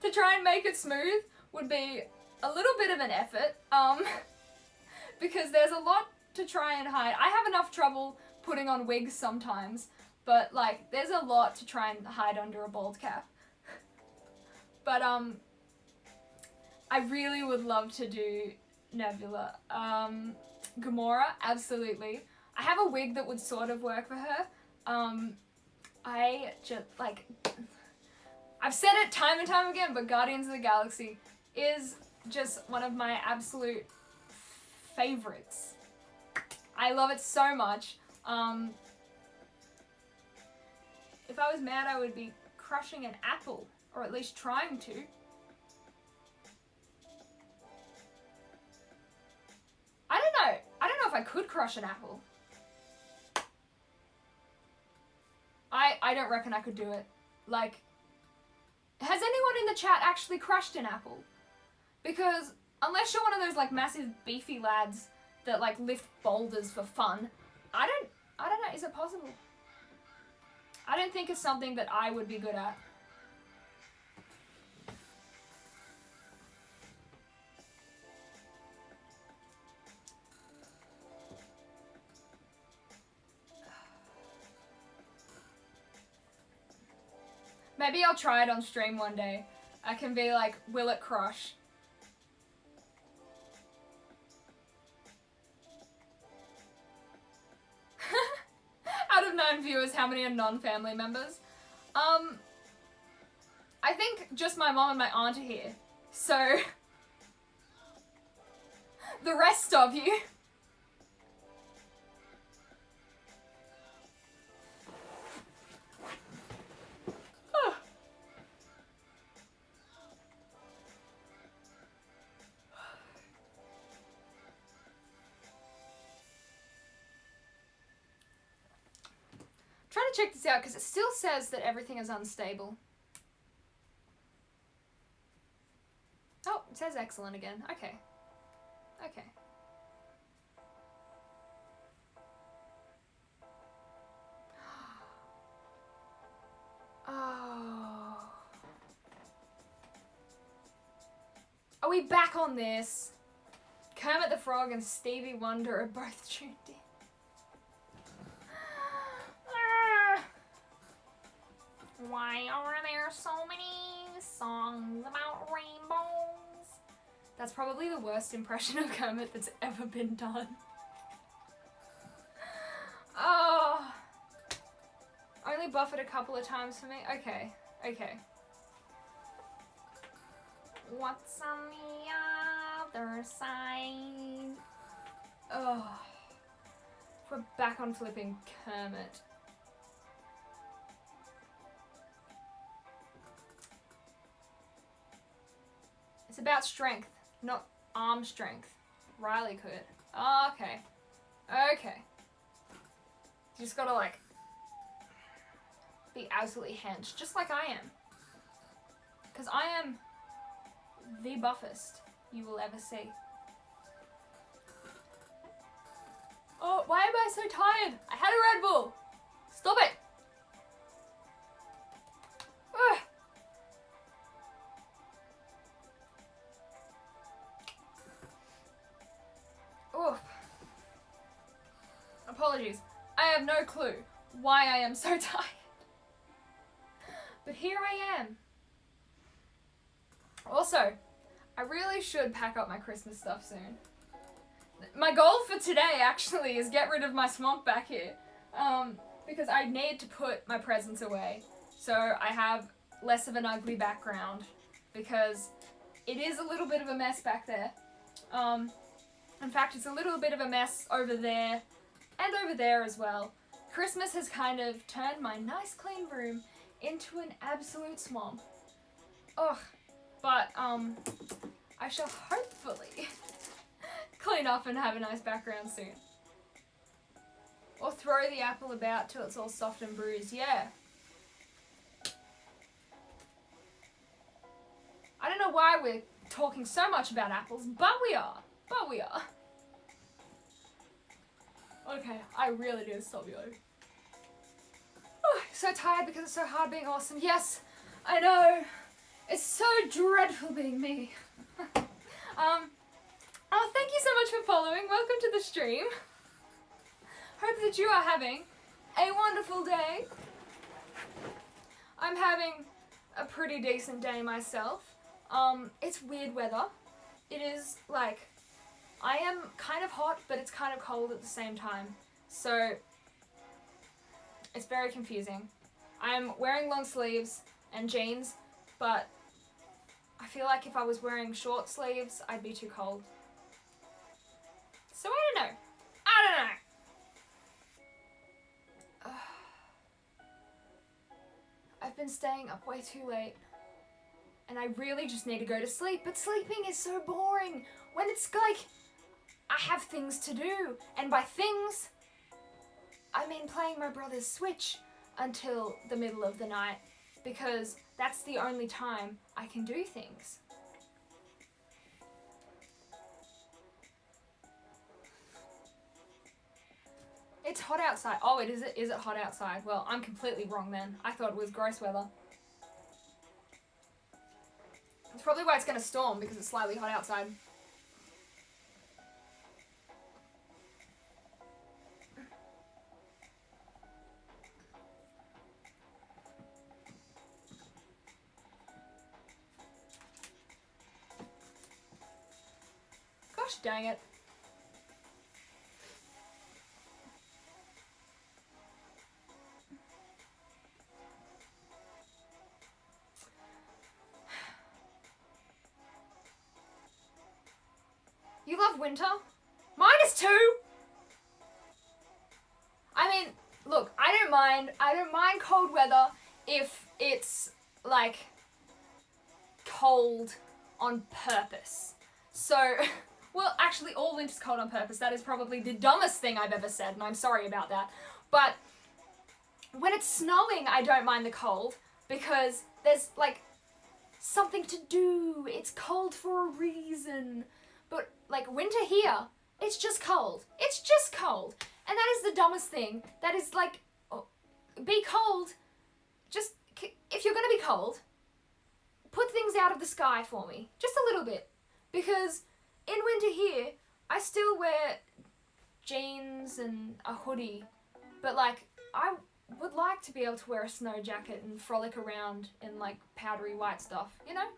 To try and make it smooth would be a little bit of an effort, because there's a lot to try and hide. I have enough trouble putting on wigs sometimes, but like there's a lot to try and hide under a bald cap. But I really would love to do Nebula. Gamora, absolutely. I have a wig that would sort of work for her. I just, like, I've said it time and time again, but Guardians of the Galaxy is just one of my absolute favorites. I love it so much. If I was mad, I would be crushing an apple, or at least trying to. I don't know if I could crush an apple. I don't reckon I could do it. Like, has anyone in the chat actually crushed an apple? Because unless you're one of those like massive beefy lads that like lift boulders for fun, I don't know, is it possible? I don't think it's something that I would be good at. Maybe I'll try it on stream one day. I can be like, will it crush? Out of 9 viewers, how many are non-family members? I think just my mom and my aunt are here. So, the rest of you. Trying to check this out because it still says that everything is unstable. Oh, it says excellent again. Okay. Okay. Oh. Are we back on this? Kermit the Frog and Stevie Wonder are both tuned in. Why are there so many songs about rainbows? That's probably the worst impression of Kermit that's ever been done. Oh. Only buffered a couple of times for me? Okay. Okay. What's on the other side? Oh. We're back on flipping Kermit. It's about strength, not arm strength. Riley could. Oh, okay. Okay. You just gotta, like, be absolutely hench, just like I am. Because I am the buffest you will ever see. Oh, why am I so tired? I had a Red Bull. Stop it. Ugh. Oof. Apologies. I have no clue why I am so tired. But here I am. Also, I really should pack up my Christmas stuff soon. My goal for today actually is get rid of my swamp back here. Because I need to put my presents away. So I have less of an ugly background. Because it is a little bit of a mess back there. In fact, it's a little bit of a mess over there and over there as well. Christmas has kind of turned my nice clean room into an absolute swamp. Ugh. But, I shall hopefully clean up and have a nice background soon. Or throw the apple about till it's all soft and bruised, yeah. I don't know why we're talking so much about apples, but we are. But we are. Okay, I really need to stop you. Oh, so tired because it's so hard being awesome. Yes, I know. It's so dreadful being me. Oh, thank you so much for following. Welcome to the stream. Hope that you are having a wonderful day. I'm having a pretty decent day myself. It's weird weather. It is like, I am kind of hot, but it's kind of cold at the same time. So, it's very confusing. I'm wearing long sleeves and jeans, but I feel like if I was wearing short sleeves, I'd be too cold. So I don't know. I've been staying up way too late. And I really just need to go to sleep, but sleeping is so boring when it's like, I have things to do. And by things, I mean playing my brother's Switch until the middle of the night, because that's the only time I can do things. It's hot outside. Oh, is it hot outside? Well, I'm completely wrong then. I thought it was gross weather. That's probably why it's going to storm, because it's slightly hot outside. Gosh dang it. You love winter? -2! I mean, look, I don't mind cold weather if it's, like, cold on purpose. So, well, actually, all winter's cold on purpose. That is probably the dumbest thing I've ever said, and I'm sorry about that. But when it's snowing, I don't mind the cold, because there's, like, something to do. It's cold for a reason. But, like, winter here, it's just cold. It's just cold. And that is the dumbest thing. That is, like, be cold. Just, if you're gonna be cold, put things out of the sky for me. Just a little bit. Because in winter here, I still wear jeans and a hoodie. But, like, I would like to be able to wear a snow jacket and frolic around in, like, powdery white stuff, you know?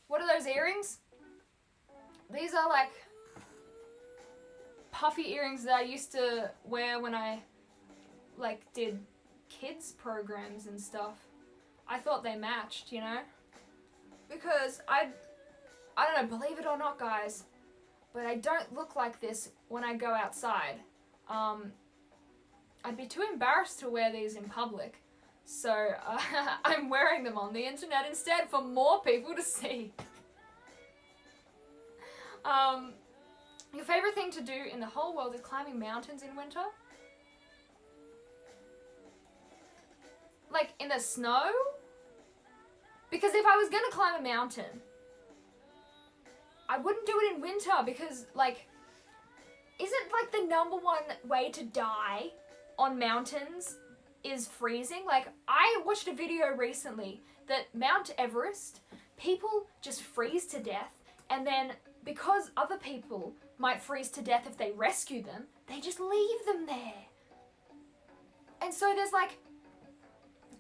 What are those earrings? These are, like, puffy earrings that I used to wear when I, like, did kids programs and stuff. I thought they matched, you know? Because I don't know, believe it or not, guys, but I don't look like this when I go outside. I'd be too embarrassed to wear these in public. So, I'm wearing them on the internet instead for more people to see. Your favorite thing to do in the whole world is climbing mountains in winter? Like, in the snow? Because if I was gonna climb a mountain, I wouldn't do it in winter because, like, isn't like the number one way to die on mountains is freezing? Like, I watched a video recently that Mount Everest, people just freeze to death, and then because other people might freeze to death if they rescue them, they just leave them there. And so there's like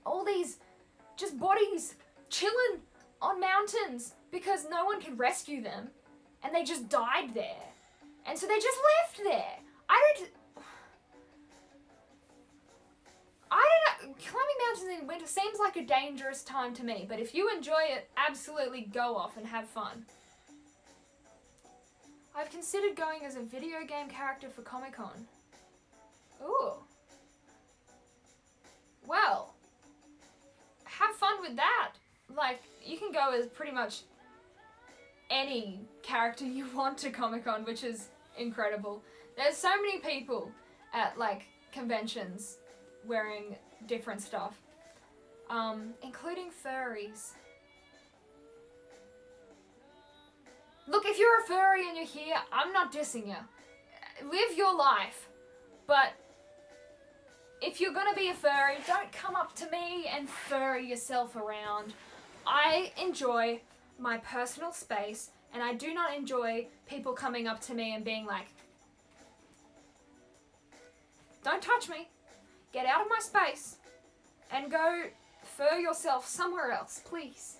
all these just bodies chilling on mountains because no one can rescue them, and they just died there. And so they just left there. I don't know. Climbing mountains in winter seems like a dangerous time to me, but if you enjoy it, absolutely go off and have fun. I've considered going as a video game character for Comic-Con. Ooh. Well, have fun with that. Like, you can go as pretty much any character you want to Comic-Con, which is incredible. There's so many people at, like, conventions wearing different stuff. Including furries. Look, if you're a furry and you're here, I'm not dissing you. Live your life. But if you're gonna be a furry, don't come up to me and furry yourself around. I enjoy my personal space, and I do not enjoy people coming up to me and being like, don't touch me. Get out of my space and go fur yourself somewhere else, please.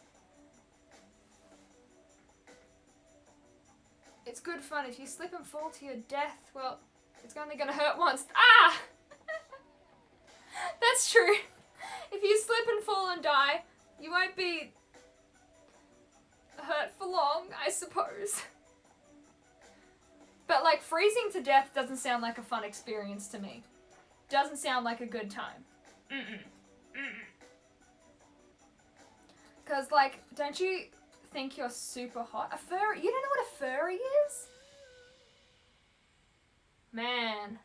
It's good fun. If you slip and fall to your death, well, it's only gonna hurt once. Ah! That's true. If you slip and fall and die, you won't be hurt for long, I suppose. But like, freezing to death doesn't sound like a fun experience to me. Doesn't sound like a good time. Cause like, don't you think you're super hot? A furry? You don't know what a furry is? Man.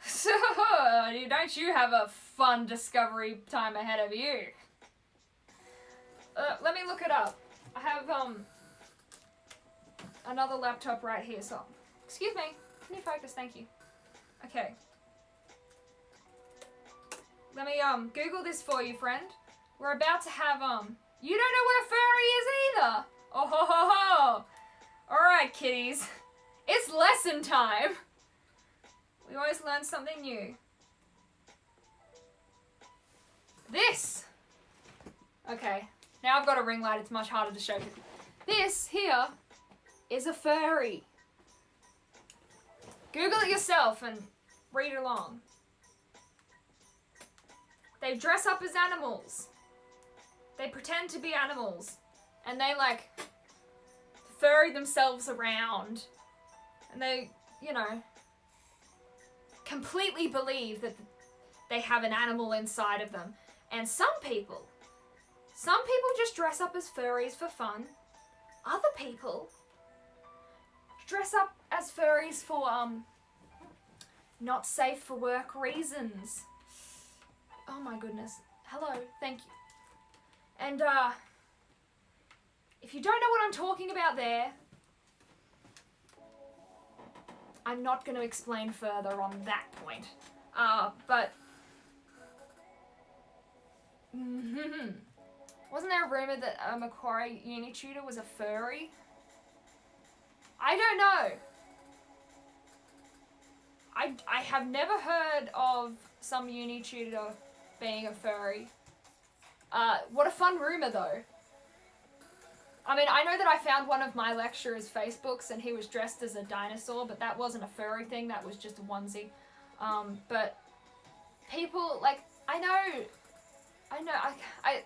So, don't you have a fun discovery time ahead of you? Let me look it up. I have another laptop right here, so excuse me. Can you focus? Thank you. Okay. Let me Google this for you, friend. We're about to have you don't know what a furry is either. Oh ho ho ho. Alright, kiddies. It's lesson time. We always learn something new. This. Okay. Now I've got a ring light, it's much harder to show you. This here is a furry. Google it yourself and read along. They dress up as animals. They pretend to be animals. And they like furry themselves around. And they, you know, completely believe that they have an animal inside of them. And some people just dress up as furries for fun. Other people dress up as furries for, not safe for work reasons. Oh my goodness. Hello, thank you. And, if you don't know what I'm talking about there, I'm not going to explain further on that point. But... Wasn't there a rumour that a Macquarie uni tutor was a furry? I don't know. I have never heard of some uni tutor being a furry. What a fun rumour though. I mean, I know that I found one of my lecturer's Facebooks and he was dressed as a dinosaur, but that wasn't a furry thing, that was just a onesie. But people, like, I know,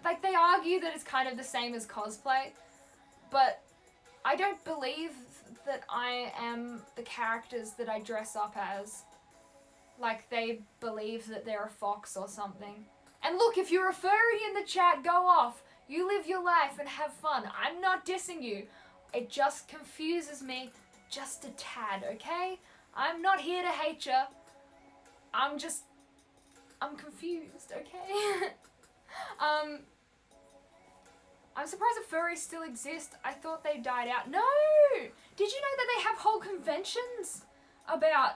like, they argue that it's kind of the same as cosplay, but I don't believe that I am the characters that I dress up as. Like, they believe that they're a fox or something. And look, if you're a furry in the chat, go off. You live your life and have fun. I'm not dissing you. It just confuses me just a tad, okay? I'm not here to hate you. I'm confused, okay? I'm surprised the furries still exist. I thought they died out. No! too. Did you know that they have whole conventions about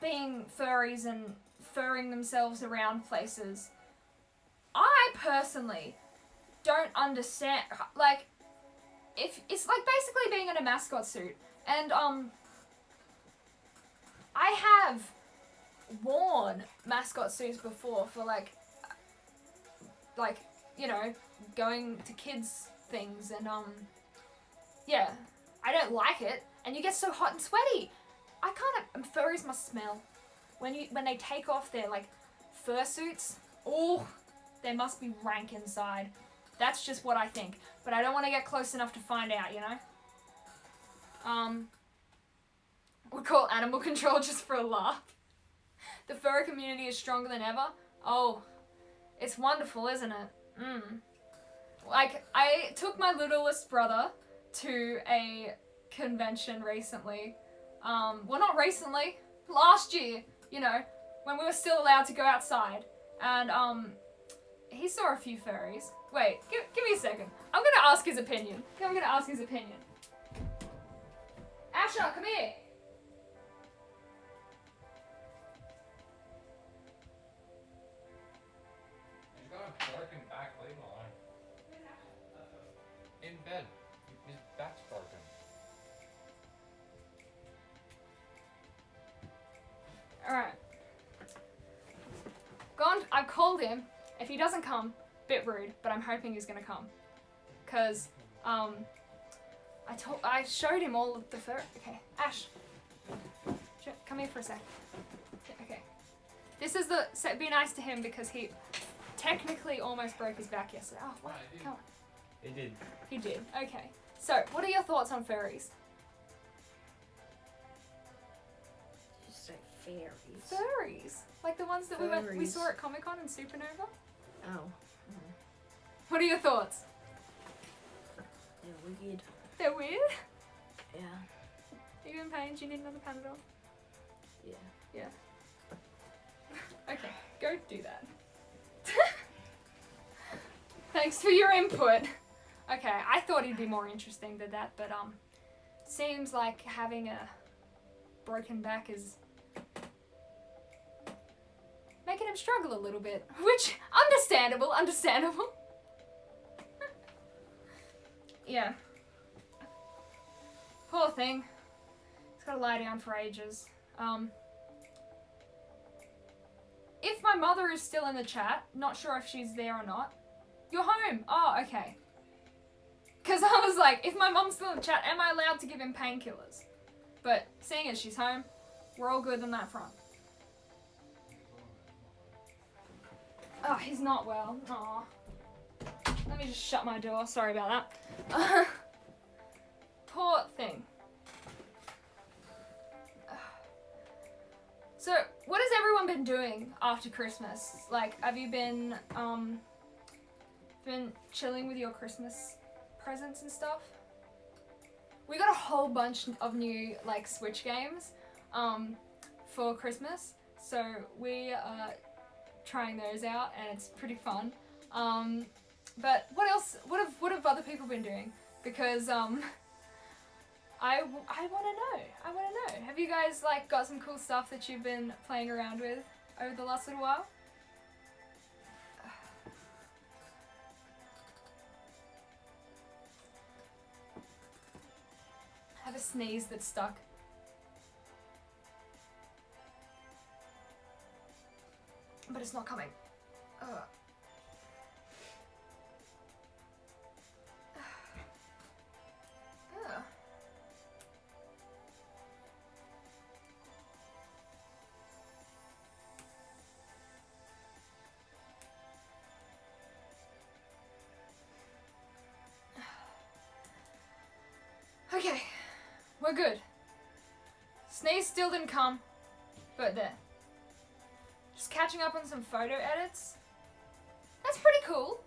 being furries and furring themselves around places? I personally don't understand, like, if it's like basically being in a mascot suit, and I have worn mascot suits before for like you know, going to kids things, and yeah, I don't like it, and you get so hot and sweaty. I can't. Furries must smell when they take off their like fur suits. Oh, they must be rank inside. That's just what I think, but I don't want to get close enough to find out, you know? We call animal control just for a laugh. The furry community is stronger than ever. Oh, it's wonderful, isn't it? Like, I took my littlest brother to a convention recently. Well, not recently, last year, you know, when we were still allowed to go outside. And, he saw a few furries. Wait, give me a second. I'm gonna ask his opinion. Asher, come here. He's got a broken back leg on. In bed. His back's broken. Alright. I've called him. If he doesn't come, bit rude, but I'm hoping he's gonna come. Cause, I showed him all of the fur. Okay, Ash. Come here for a sec. Okay. This is be nice to him because he technically almost broke his back yesterday. Oh, what? Come on. He did. He did. Okay. So, what are your thoughts on furries? Just say fairies. Furries? Like the ones that we saw at Comic-Con and Supernova? Oh. What are your thoughts? They're weird. They're weird? Yeah. Are you in pain? Do you need another Panadol? Yeah. Yeah. Okay, go do that. Thanks for your input. Okay, I thought he'd be more interesting than that, but seems like having a broken back is making him struggle a little bit, which understandable. Yeah. Poor thing. He's gotta lie down for ages. If my mother is still in the chat, not sure if she's there or not. You're home. Oh, okay. Because I was like, if my mom's still in the chat, am I allowed to give him painkillers? But seeing as she's home, we're all good on that front. Oh, he's not well. Aw. Let me just shut my door. Sorry about that. Poor thing. So, what has everyone been doing after Christmas? Like, have you been chilling with your Christmas presents and stuff? We got a whole bunch of new, like, Switch games for Christmas. So, we are trying those out, and it's pretty fun. But what else? What have other people been doing? Because I want to know. Have you guys like got some cool stuff that you've been playing around with over the last little while? I have a sneeze that's stuck. But it's not coming. Ugh. Ugh. Okay, we're good. Sneeze still didn't come, but there. Just catching up on some photo edits. That's pretty cool.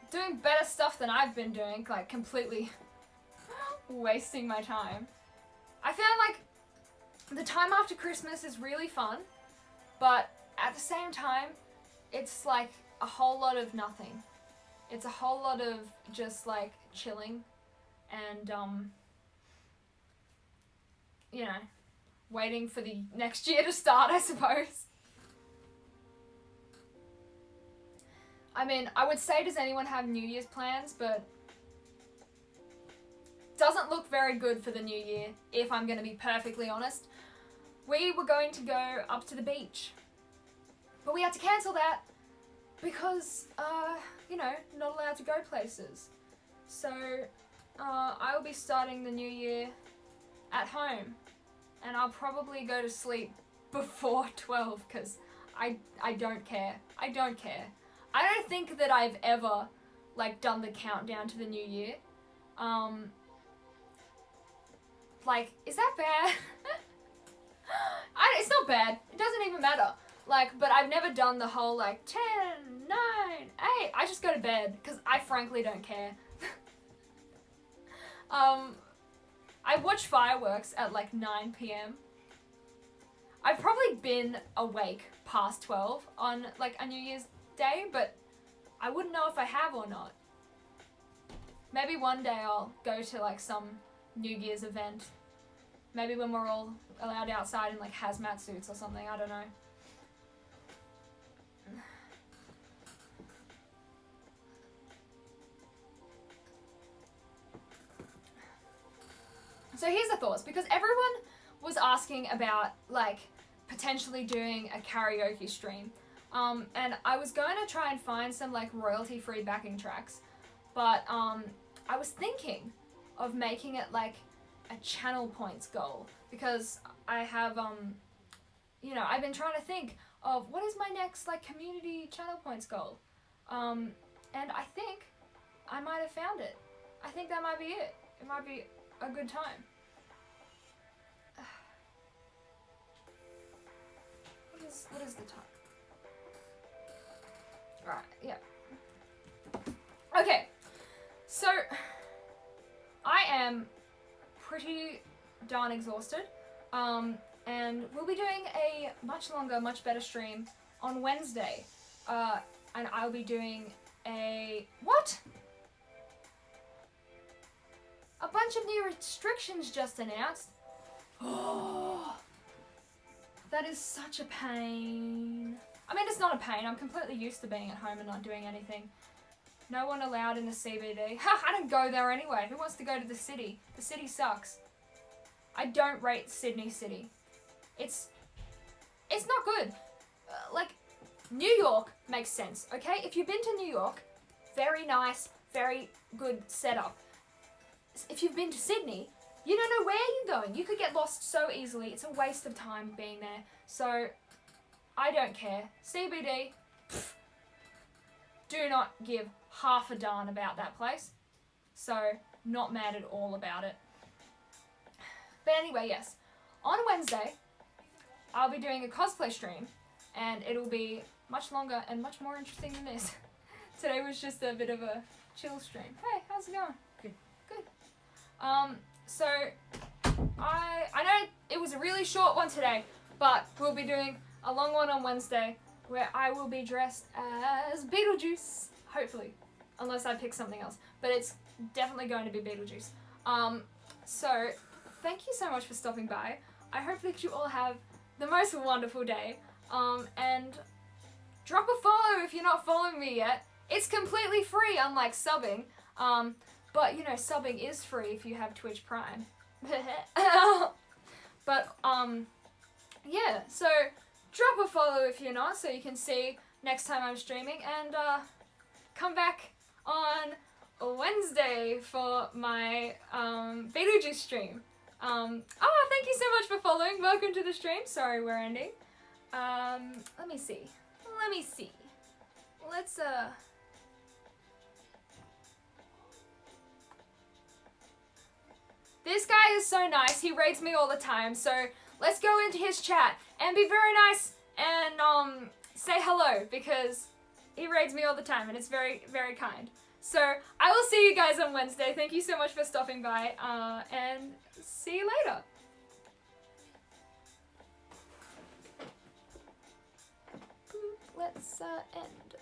Doing better stuff than I've been doing, like completely wasting my time. I found like the time after Christmas is really fun, but at the same time, it's like a whole lot of nothing. It's a whole lot of just like chilling and you know, waiting for the next year to start, I suppose. I mean, I would say, does anyone have New Year's plans? But doesn't look very good for the new year, if I'm going to be perfectly honest. We were going to go up to the beach, but we had to cancel that because, you know, not allowed to go places. So, I will be starting the new year at home, and I'll probably go to sleep before 12 because I don't care. I don't care. I don't think that I've ever, like, done the countdown to the new year. Like, is that bad? It's not bad. It doesn't even matter. Like, but I've never done the whole, like, 10, 9, 8. I just go to bed because I frankly don't care. I watch fireworks at, like, 9 p.m. I've probably been awake past 12 on, like, a New Year's Day, but I wouldn't know if I have or not. Maybe one day I'll go to, like, some New Year's event. Maybe when we're all allowed outside in, like, hazmat suits or something. I don't know. So here's the thoughts, because everyone was asking about, like, potentially doing a karaoke stream. And I was going to try and find some, like, royalty-free backing tracks. But, I was thinking of making it, like, a channel points goal. Because I have, you know, I've been trying to think of what is my next, like, community channel points goal. And I think I might have found it. I think that might be it. It might be a good time. What is the time? Right, yeah. Okay, so I am pretty darn exhausted, and we'll be doing a much longer, much better stream on Wednesday, and I'll be doing a... What? A bunch of new restrictions just announced. Oh, that is such a pain. I mean, it's not a pain. I'm completely used to being at home and not doing anything. No one allowed in the CBD. Ha! I don't go there anyway. Who wants to go to the city? The city sucks. I don't rate Sydney City. It's not good. Like, New York makes sense, okay? If you've been to New York, very nice, very good setup. If you've been to Sydney, you don't know where you're going. You could get lost so easily. It's a waste of time being there. So, I don't care. CBD, pff, do not give half a darn about that place. So, not mad at all about it. But anyway, yes. On Wednesday, I'll be doing a cosplay stream, and it'll be much longer and much more interesting than this. Today was just a bit of a chill stream. Hey, how's it going? Good. Good. So, I know it was a really short one today, but we'll be doing a long one on Wednesday where I will be dressed as Beetlejuice, hopefully, unless I pick something else, but it's definitely going to be Beetlejuice. So, thank you so much for stopping by. I hope that you all have the most wonderful day, and drop a follow if you're not following me yet. It's completely free, unlike subbing, but, you know, subbing is free if you have Twitch Prime. But, yeah, so drop a follow if you're not, so you can see next time I'm streaming, and come back on Wednesday for my Beetlejuice stream. Oh, thank you so much for following. Welcome to the stream. Sorry, we're ending. Let me see. Let's, This guy is so nice. He rates me all the time. So let's go into his chat and be very nice and say hello, because he rates me all the time and it's very, very kind. So I will see you guys on Wednesday. Thank you so much for stopping by, and see you later. Let's end.